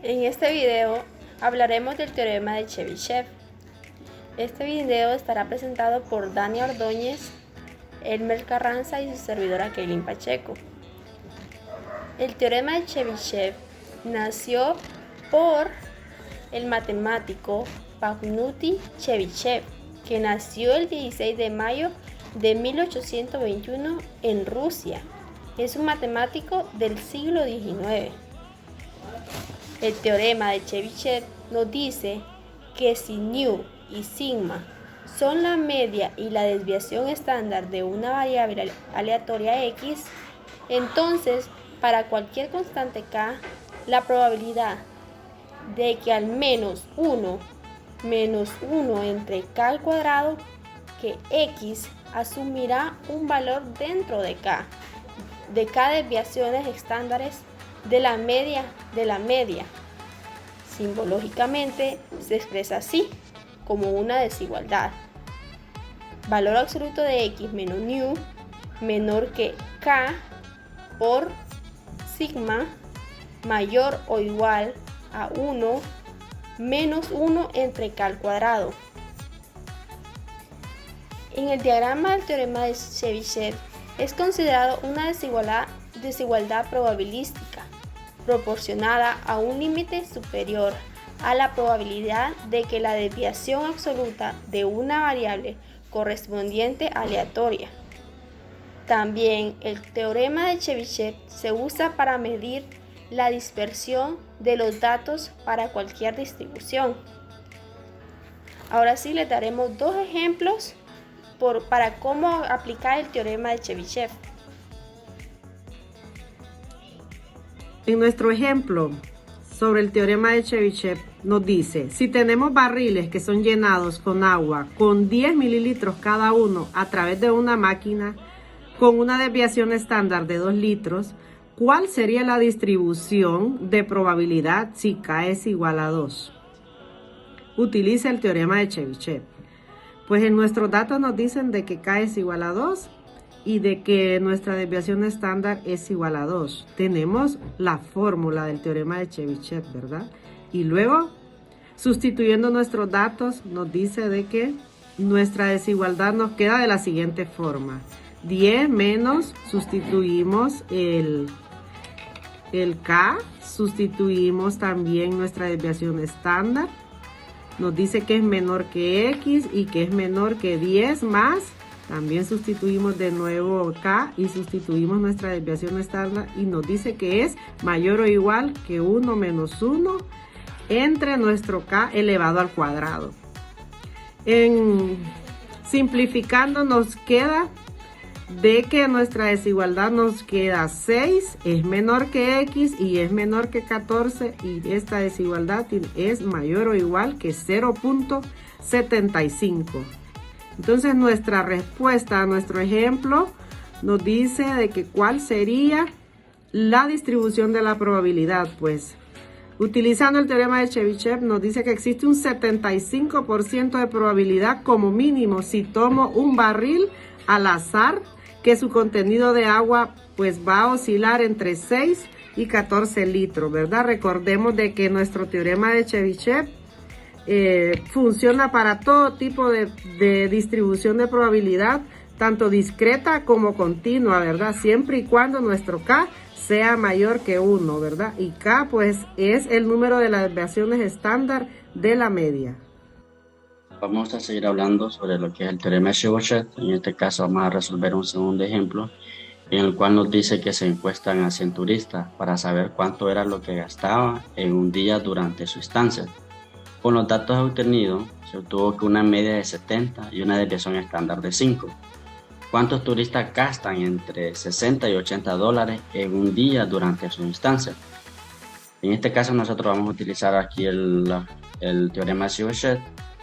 En este video hablaremos del teorema de Chebyshev. Este video estará presentado por Dani Ordóñez, Elmer Carranza y su servidora Kaylin Pacheco. El teorema de Chebyshev nació por el matemático Pafnuty Chebyshev, que nació el 16 de mayo de 1821 en Rusia. Es un matemático del siglo XIX. El teorema de Chebyshev nos dice que si nu y sigma son la media y la desviación estándar de una variable aleatoria x, entonces para cualquier constante k, la probabilidad de que al menos 1 menos 1 entre k al cuadrado, que x asumirá un valor dentro de k desviaciones estándares de la media. Simbológicamente se expresa así, como una desigualdad. Valor absoluto de x menos nu menor que k por sigma mayor o igual a 1 menos 1 entre k al cuadrado. En el diagrama del teorema de Chebyshev es considerado una desigualdad probabilística proporcionada a un límite superior a la probabilidad de que la desviación absoluta de una variable correspondiente aleatoria. También el teorema de Chebyshev se usa para medir la dispersión de los datos para cualquier distribución. Ahora sí les daremos dos ejemplos para cómo aplicar el teorema de Chebyshev. En nuestro ejemplo sobre el teorema de Chebyshev nos dice, si tenemos barriles que son llenados con agua con 10 mililitros cada uno a través de una máquina con una desviación estándar de 2 litros, ¿cuál sería la distribución de probabilidad si K es igual a 2? Utiliza el teorema de Chebyshev. Pues en nuestros datos nos dicen de que K es igual a 2 y de que nuestra desviación estándar es igual a 2. Tenemos la fórmula del teorema de Chebyshev, ¿verdad? Y luego, sustituyendo nuestros datos, nos dice de que nuestra desigualdad nos queda de la siguiente forma. 10 menos, sustituimos el K, sustituimos también nuestra desviación estándar. Nos dice que es menor que X y que es menor que 10 más. También sustituimos de nuevo K y sustituimos nuestra desviación estándar y nos dice que es mayor o igual que 1 menos 1 entre nuestro K elevado al cuadrado. Simplificando nos queda de que nuestra desigualdad nos queda 6 es menor que X y es menor que 14 y esta desigualdad es mayor o igual que 0.75. Entonces nuestra respuesta a nuestro ejemplo nos dice de que cuál sería la distribución de la probabilidad. Pues utilizando el teorema de Chebyshev nos dice que existe un 75% de probabilidad como mínimo si tomo un barril al azar que su contenido de agua pues va a oscilar entre 6 y 14 litros, ¿verdad? Recordemos de que nuestro teorema de Chebyshev funciona para todo tipo de distribución de probabilidad, tanto discreta como continua, ¿verdad? Siempre y cuando nuestro K sea mayor que 1, ¿verdad? Y K pues es el número de las desviaciones estándar de la media. Vamos a seguir hablando sobre lo que es el teorema de Chebyshev. En este caso vamos a resolver un segundo ejemplo en el cual nos dice que se encuestan a 100 turistas para saber cuánto era lo que gastaba en un día durante su estancia. Con los datos obtenidos se obtuvo que una media de 70 y una desviación estándar de 5. ¿Cuántos turistas gastan entre 60 y 80 dólares en un día durante su estancia? En este caso nosotros vamos a utilizar aquí el teorema de Chebyshev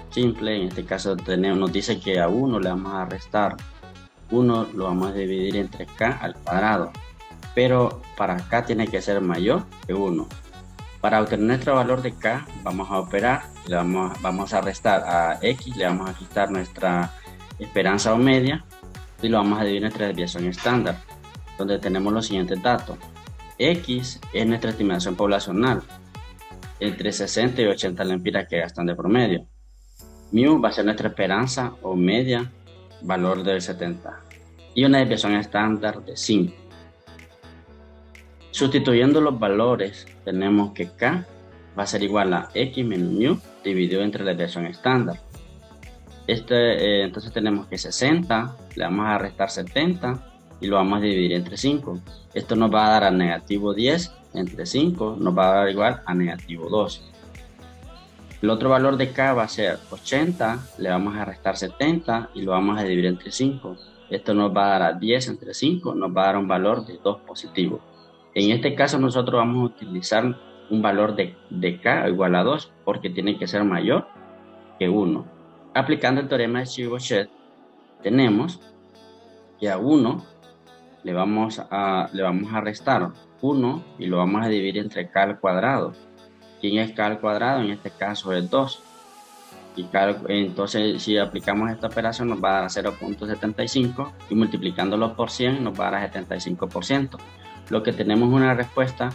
simple. En este caso nos dice que a 1 le vamos a restar 1, lo vamos a dividir entre K al cuadrado, pero para K tiene que ser mayor que 1. Para obtener nuestro valor de K vamos a operar, vamos a restar a X, le vamos a quitar nuestra esperanza o media y lo vamos a dividir entre desviación estándar, donde tenemos los siguientes datos. X es nuestra estimación poblacional, entre 60 y 80 lempiras que gastan de promedio. Mu va a ser nuestra esperanza o media, valor del 70. Y una desviación estándar de 5. Sustituyendo los valores, tenemos que K va a ser igual a X menos mu dividido entre la desviación estándar. Entonces tenemos que 60, le vamos a restar 70 y lo vamos a dividir entre 5. Esto nos va a dar a negativo 10 entre 5, nos va a dar igual a negativo 2. El otro valor de K va a ser 80, le vamos a restar 70 y lo vamos a dividir entre 5. Esto nos va a dar a 10 entre 5, nos va a dar un valor de 2 positivo. En este caso nosotros vamos a utilizar un valor de K igual a 2 porque tiene que ser mayor que 1. Aplicando el teorema de Chebyshev, tenemos que a 1 le vamos a restar 1 y lo vamos a dividir entre K al cuadrado. ¿Quién es K al cuadrado? En este caso es 2. Y entonces si aplicamos esta operación nos va a dar 0.75 y multiplicándolo por 100 nos va a dar a 75%. Lo que tenemos es una respuesta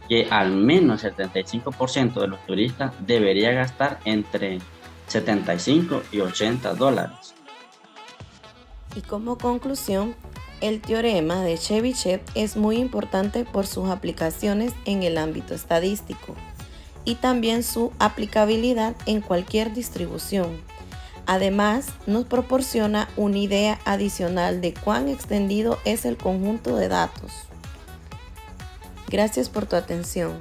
que al menos el 75% de los turistas debería gastar entre 75 y 80 dólares. Y como conclusión, el teorema de Chebyshev es muy importante por sus aplicaciones en el ámbito estadístico y también su aplicabilidad en cualquier distribución. Además, nos proporciona una idea adicional de cuán extendido es el conjunto de datos. Gracias por tu atención.